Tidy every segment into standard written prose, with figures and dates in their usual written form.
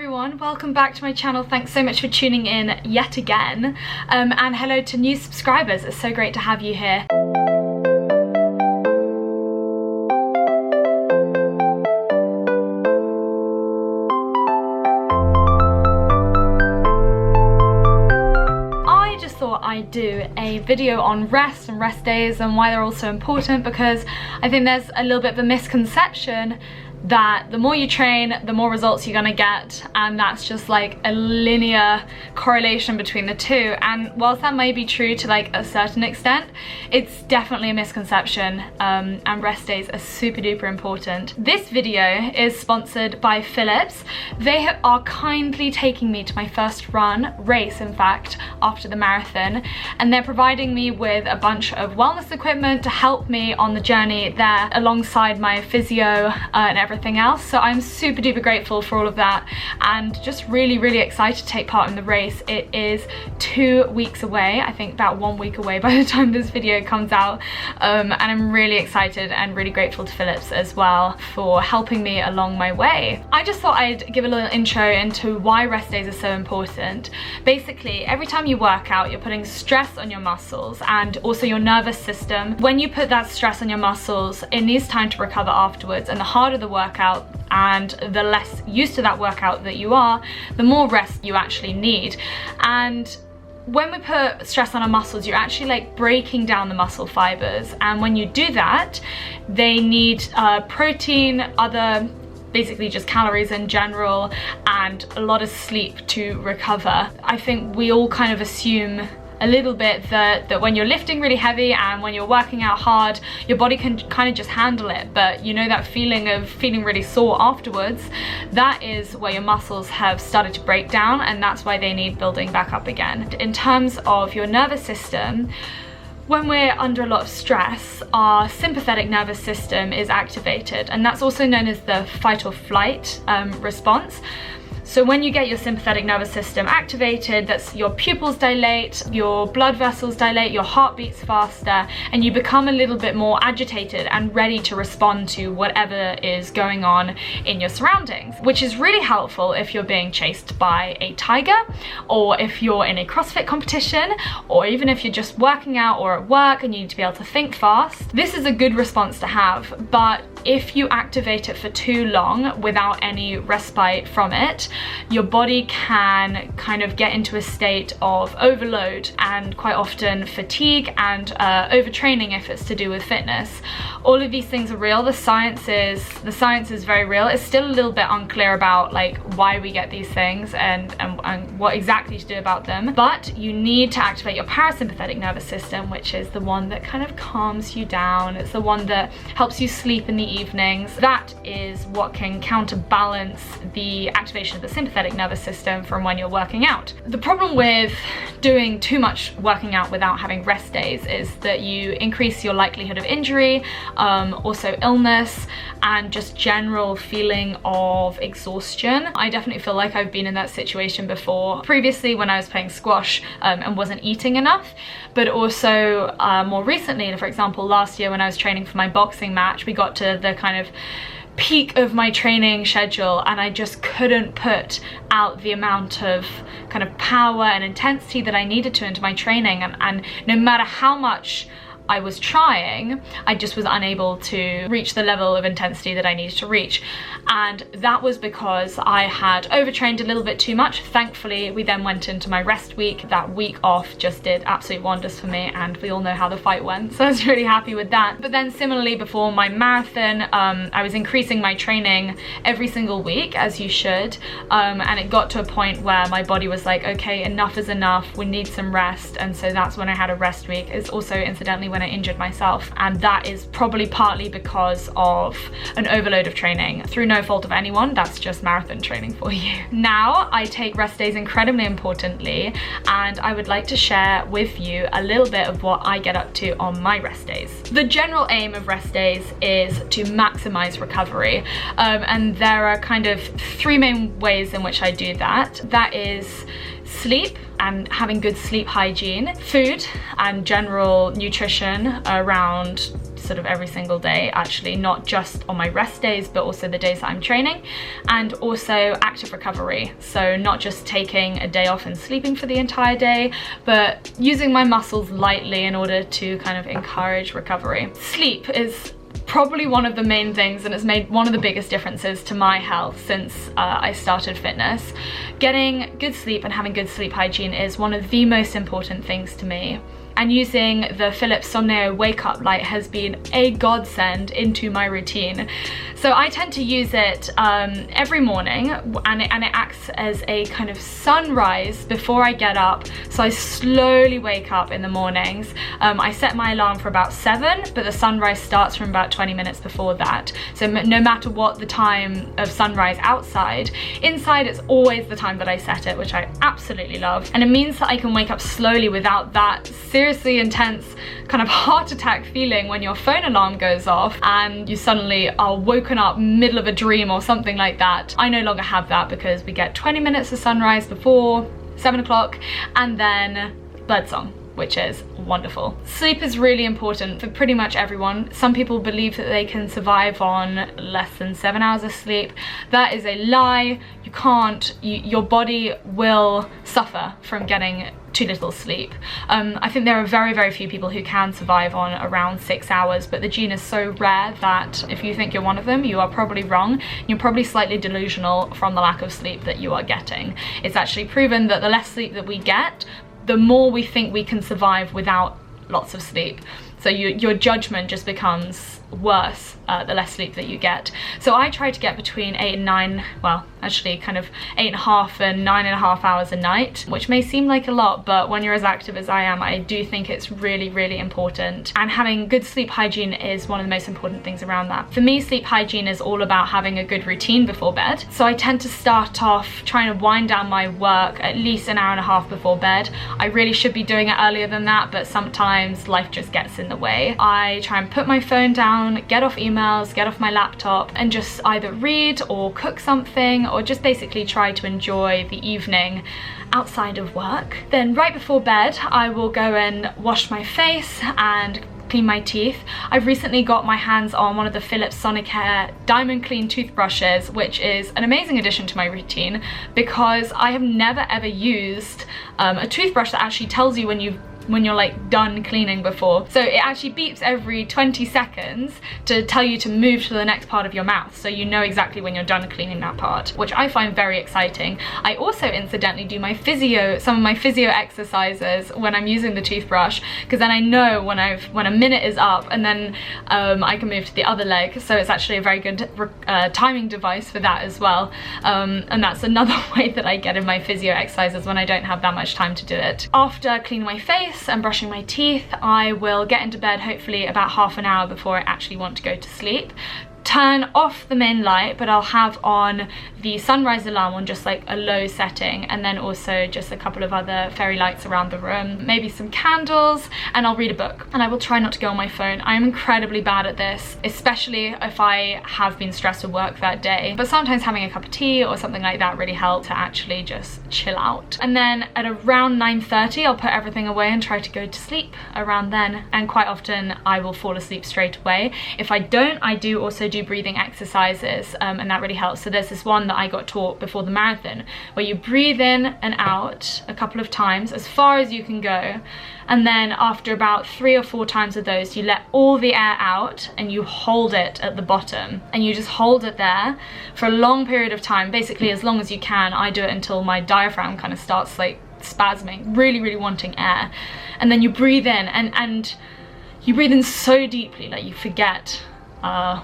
everyone, welcome back to my channel. Thanks so much for tuning in yet again, and hello to new subscribers. It's so great to have you here. I just thought I'd do a video on rest and rest days and why they're all so important, because I think there's a little bit of a misconception that the more you train, the more results you're gonna get, and that's just like a linear correlation between the two. And whilst that may be true to like a certain extent, it's definitely a misconception, and rest days are super duper important. This video is sponsored by Philips. They are kindly taking me to my first race in fact, after the marathon, and they're providing me with a bunch of wellness equipment to help me on the journey there, alongside my physio and everything else. So I'm super duper grateful for all of that, and just really excited to take part in the race. It is 2 weeks away, I think about 1 week away by the time this video comes out, and I'm really excited and really grateful to Philips as well for helping me along my way. I just thought I'd give a little intro into why rest days are so important. Basically, every time you work out, you're putting stress on your muscles and also your nervous system. When you put that stress on your muscles, it needs time to recover afterwards, and the harder the workout and the less used to that workout that you are, the more rest you actually need. And when we put stress on our muscles, you're actually like breaking down the muscle fibers, and when you do that, they need protein, other basically just calories in general, and a lot of sleep to recover. I think we all kind of assume a little bit that when you're lifting really heavy and when you're working out hard, your body can kind of just handle it, but you know that feeling of feeling really sore afterwards, that is where your muscles have started to break down, and that's why they need building back up again. In terms of your nervous system, when we're under a lot of stress, our sympathetic nervous system is activated, and that's also known as the fight or flight response. So when you get your sympathetic nervous system activated, that's your pupils dilate, your blood vessels dilate, your heart beats faster, and you become a little bit more agitated and ready to respond to whatever is going on in your surroundings, which is really helpful if you're being chased by a tiger, or if you're in a CrossFit competition, or even if you're just working out or at work and you need to be able to think fast. This is a good response to have, but if you activate it for too long without any respite from it, your body can kind of get into a state of overload and quite often fatigue and overtraining if it's to do with fitness. All of these things are real. The science is very real. It's still a little bit unclear about like why we get these things and what exactly to do about them, but you need to activate your parasympathetic nervous system, which is the one that kind of calms you down. It's the one that helps you sleep in the evenings. That is what can counterbalance the activation of the sympathetic nervous system from when you're working out. The problem with doing too much working out without having rest days is that you increase your likelihood of injury, also illness, and just general feeling of exhaustion. I definitely feel like I've been in that situation before, previously when I was playing squash and wasn't eating enough, but also more recently, for example last year when I was training for my boxing match, we got to the kind of peak of my training schedule and I just couldn't put out the amount of kind of power and intensity that I needed to into my training, and no matter how much I was trying, I just was unable to reach the level of intensity that I needed to reach. And that was because I had overtrained a little bit too much. Thankfully, we then went into my rest week. That week off just did absolute wonders for me, and we all know how the fight went, so I was really happy with that. But then similarly, before my marathon, I was increasing my training every single week, as you should, and it got to a point where my body was like, okay, enough is enough, we need some rest, and so that's when I had a rest week. It's also incidentally when I injured myself, and that is probably partly because of an overload of training through no fault of anyone. That's just marathon training for you. Now I take rest days incredibly importantly, and I would like to share with you a little bit of what I get up to on my rest days. The general aim of rest days is to maximize recovery, and there are kind of 3 main ways in which I do that. That is sleep and having good sleep hygiene, food and general nutrition around sort of every single day, actually, not just on my rest days, but also the days that I'm training, and also active recovery. So not just taking a day off and sleeping for the entire day, but using my muscles lightly in order to kind of encourage recovery. Sleep is probably one of the main things, and it's made one of the biggest differences to my health since I started fitness. Getting good sleep and having good sleep hygiene is one of the most important things to me. And using the Philips Somneo wake up light has been a godsend into my routine. So I tend to use it every morning, and it acts as a kind of sunrise before I get up. So I slowly wake up in the mornings. I set my alarm for about 7, but the sunrise starts from about 20 minutes before that. So no matter what the time of sunrise outside, inside it's always the time that I set it, which I absolutely love. And it means that I can wake up slowly without that seriously intense kind of heart attack feeling when your phone alarm goes off and you suddenly are woken up middle of a dream or something like that. I no longer have that because we get 20 minutes of sunrise before 7 o'clock and then birdsong, which is wonderful. Sleep is really important for pretty much everyone. Some people believe that they can survive on less than 7 hours of sleep. That is a lie. You can't. Your body will suffer from getting too little sleep. I think there are very, very few people who can survive on around 6 hours, but the gene is so rare that if you think you're one of them, you are probably wrong. You're probably slightly delusional from the lack of sleep that you are getting. It's actually proven that the less sleep that we get, the more we think we can survive without lots of sleep. So your judgment just becomes worse the less sleep that you get. So I try to get between 8 and 9, well, actually kind of 8.5 and 9.5 hours a night, which may seem like a lot, but when you're as active as I am, I do think it's really, really important. And having good sleep hygiene is one of the most important things around that. For me, sleep hygiene is all about having a good routine before bed. So I tend to start off trying to wind down my work at least an hour and a half before bed. I really should be doing it earlier than that, but sometimes life just gets in the way. I try and put my phone down, get off emails, get off my laptop, and just either read or cook something, or just basically try to enjoy the evening outside of work. Then right before bed, I will go and wash my face and clean my teeth. I've recently got my hands on one of the Philips Sonicare Diamond Clean toothbrushes, which is an amazing addition to my routine because I have never ever used a toothbrush that actually tells you when you're like done cleaning before. So it actually beeps every 20 seconds to tell you to move to the next part of your mouth, so you know exactly when you're done cleaning that part, which I find very exciting. I also incidentally do some of my physio exercises when I'm using the toothbrush, because then I know when a minute is up, and then I can move to the other leg. So it's actually a very good timing device for that as well. And that's another way that I get in my physio exercises when I don't have that much time to do it. After cleaning my face and brushing my teeth, I will get into bed hopefully about half an hour before I actually want to go to sleep. Turn off the main light, but I'll have on the sunrise alarm on just like a low setting, and then also just a couple of other fairy lights around the room, maybe some candles, and I'll read a book. And I will try not to go on my phone. I am incredibly bad at this, especially if I have been stressed with work that day. But sometimes having a cup of tea or something like that really helps to actually just chill out. And then at around 9:30, I'll put everything away and try to go to sleep around then. And quite often I will fall asleep straight away. If I don't, I do also do breathing exercises, and that really helps. So there's this one that I got taught before the marathon where you breathe in and out a couple of times as far as you can go, and then after about 3 or 4 times of those, you let all the air out and you hold it at the bottom, and you just hold it there for a long period of time, basically as long as you can. I do it until my diaphragm kind of starts like spasming, really wanting air. And then you breathe in, and you breathe in so deeply, like you forget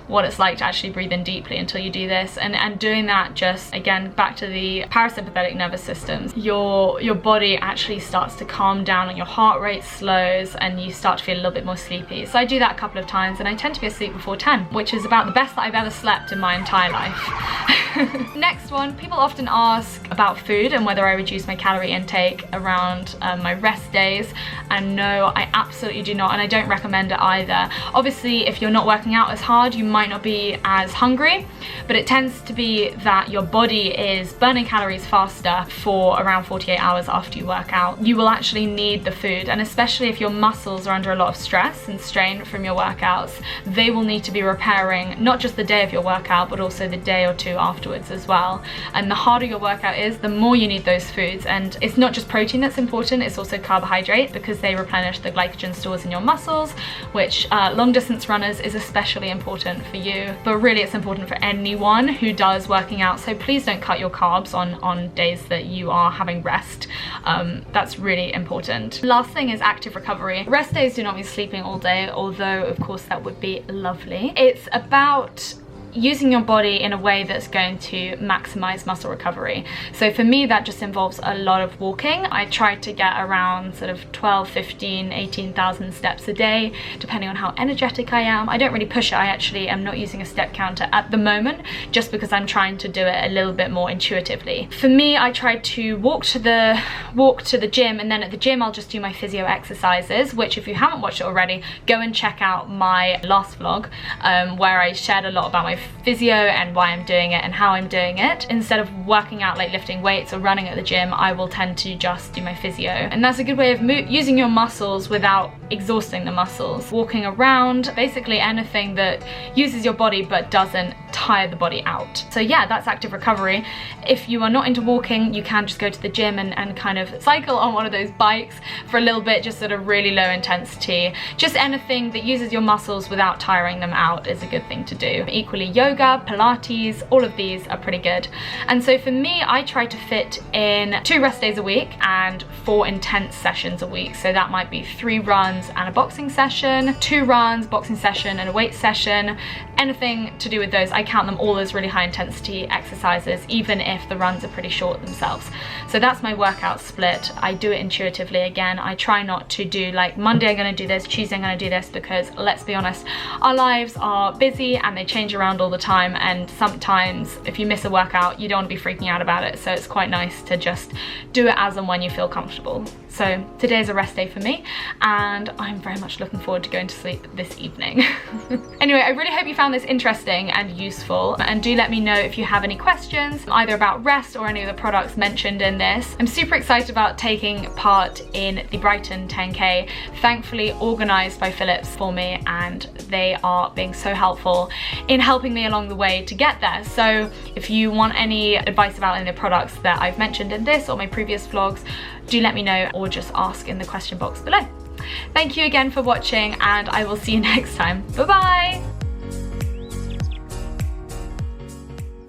what it's like to actually breathe in deeply until you do this. And doing that, just again back to the parasympathetic nervous systems, your body actually starts to calm down and your heart rate slows and you start to feel a little bit more sleepy. So I do that a couple of times, and I tend to be asleep before 10, which is about the best that I've ever slept in my entire life. Next one, people often ask about food and whether I reduce my calorie intake around my rest days, and no, I absolutely do not, and I don't recommend it either. Obviously, if you're not working out as hard, you might not be as hungry, but it tends to be that your body is burning calories faster for around 48 hours after you work out. You will actually need the food, and especially if your muscles are under a lot of stress and strain from your workouts, they will need to be repairing not just the day of your workout, but also the day or two afterwards as well. And the harder your workout is, the more you need those foods. And it's not just protein that's important, it's also carbohydrate, because they replenish the glycogen stores in your muscles, which long distance runners is especially important for you, but really it's important for anyone who does working out. So please don't cut your carbs on days that you are having rest. That's really important. Last thing is active recovery. Rest days do not mean sleeping all day, although of course that would be lovely. It's about using your body in a way that's going to maximize muscle recovery. So for me, that just involves a lot of walking. I try to get around sort of 12, 15, 18,000 steps a day, depending on how energetic I am. I don't really push it. I actually am not using a step counter at the moment, just because I'm trying to do it a little bit more intuitively. For me, I try to walk to the gym, and then at the gym I'll just do my physio exercises, which if you haven't watched it already, go and check out my last vlog where I shared a lot about my physio and why I'm doing it and how I'm doing it. Instead of working out like lifting weights or running at the gym, I will tend to just do my physio, and that's a good way of using your muscles without exhausting the muscles. Walking around, basically anything that uses your body but doesn't tire the body out. So yeah, that's active recovery. If you are not into walking, you can just go to the gym and kind of cycle on one of those bikes for a little bit, just at a really low intensity. Just anything that uses your muscles without tiring them out is a good thing to do. Equally, yoga, Pilates, all of these are pretty good. And so for me, I try to fit in 2 rest days a week and 4 intense sessions a week. So that might be 3 runs and a boxing session, 2 runs, boxing session and a weight session. Anything to do with those, I count them all as really high intensity exercises, even if the runs are pretty short themselves. So that's my workout split. I do it intuitively. Again, I try not to do like Monday I'm going to do this, Tuesday I'm going to do this, because let's be honest, our lives are busy and they change around all the time, and sometimes if you miss a workout, you don't want to be freaking out about it. So it's quite nice to just do it as and when you feel comfortable. So today's a rest day for me, and I'm very much looking forward to going to sleep this evening. Anyway, I really hope you found this interesting and useful, and do let me know if you have any questions, either about rest or any of the products mentioned in this. I'm super excited about taking part in the Brighton 10K, thankfully organised by Philips for me, and they are being so helpful in helping me along the way to get there. So if you want any advice about any of the products that I've mentioned in this or my previous vlogs, do let me know, or just ask in the question box below. Thank you again for watching, and I will see you next time. Bye bye!